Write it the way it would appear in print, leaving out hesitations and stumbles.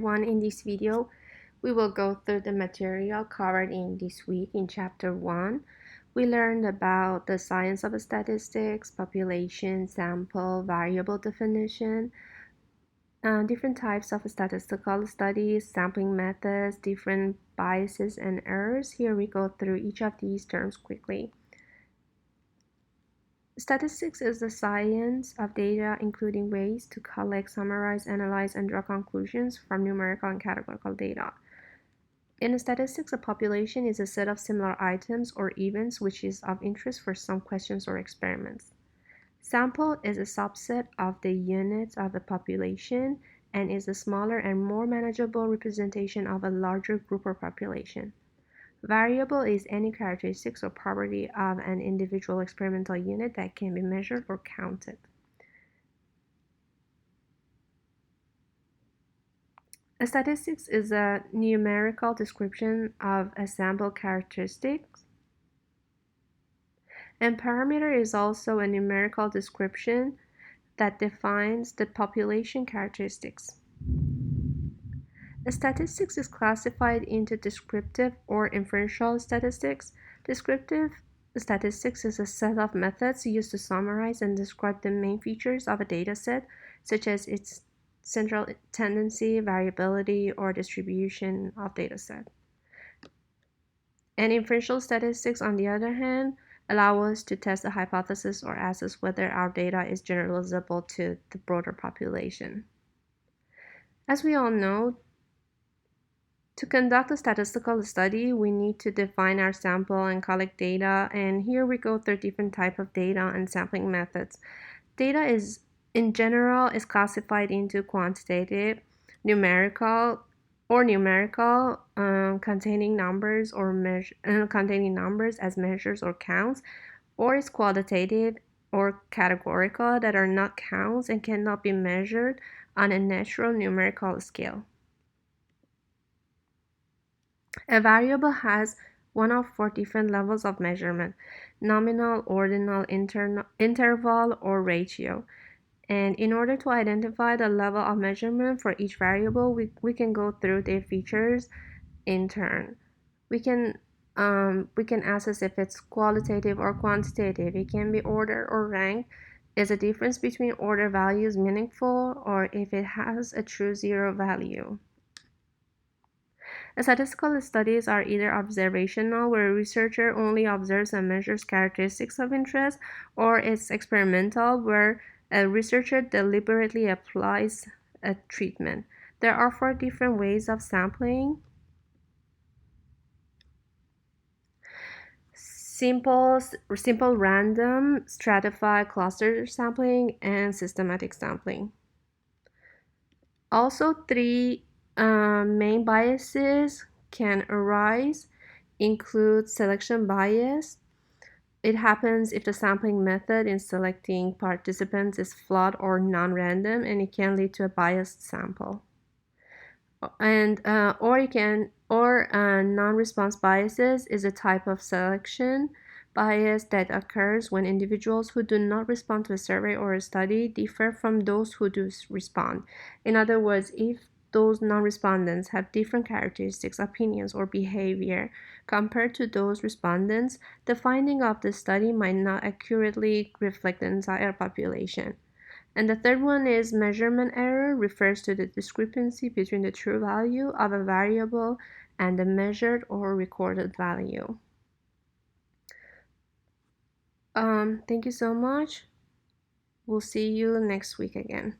In this video, we will go through the material covered in this week in Chapter 1. We learned about the science of statistics, population, sample, variable definition, different types of statistical studies, sampling methods, different biases and errors. Here we go through each of these terms quickly. Statistics is the science of data, including ways to collect, summarize, analyze, and draw conclusions from numerical and categorical data. In statistics, a population is a set of similar items or events which is of interest for some questions or experiments. Sample is a subset of the units of a population and is a smaller and more manageable representation of a larger group or population. Variable is any characteristics or property of an individual experimental unit that can be measured or counted. A statistics is a numerical description of a sample characteristics, and parameter is also a numerical description that defines the population characteristics. Statistics is classified into descriptive or inferential statistics. Descriptive statistics is a set of methods used to summarize and describe the main features of a data set, such as its central tendency, variability, or distribution of data set. And inferential statistics, on the other hand, allow us to test a hypothesis or assess whether our data is generalizable to the broader population. As we all know, to conduct a statistical study, we need to define our sample and collect data, and here we go through different types of data and sampling methods. Data is, in general, is classified into quantitative, numerical, containing numbers as measures or counts, or is qualitative or categorical that are not counts and cannot be measured on a natural numerical scale. A variable has one of 4 different levels of measurement: nominal, ordinal, interval, or ratio. And in order to identify the level of measurement for each variable, we can go through their features in turn. We can assess if it's qualitative or quantitative. It can be ordered or ranked. Is the difference between order values meaningful, or if it has a true zero value? Statistical studies are either observational, where a researcher only observes and measures characteristics of interest, or it's experimental, where a researcher deliberately applies a treatment. There are 4 different ways of sampling: simple random, stratified cluster sampling, and systematic sampling. Also, 3 main biases can arise, include selection bias. It happens if the sampling method in selecting participants is flawed or non-random, and it can lead to a biased sample. And non-response biases is a type of selection bias that occurs when individuals who do not respond to a survey or a study differ from those who do respond. In other words, if those non-respondents have different characteristics, opinions, or behavior compared to those respondents, the finding of the study might not accurately reflect the entire population. And the third one is measurement error, refers to the discrepancy between the true value of a variable and the measured or recorded value. Thank you so much. We'll see you next week again.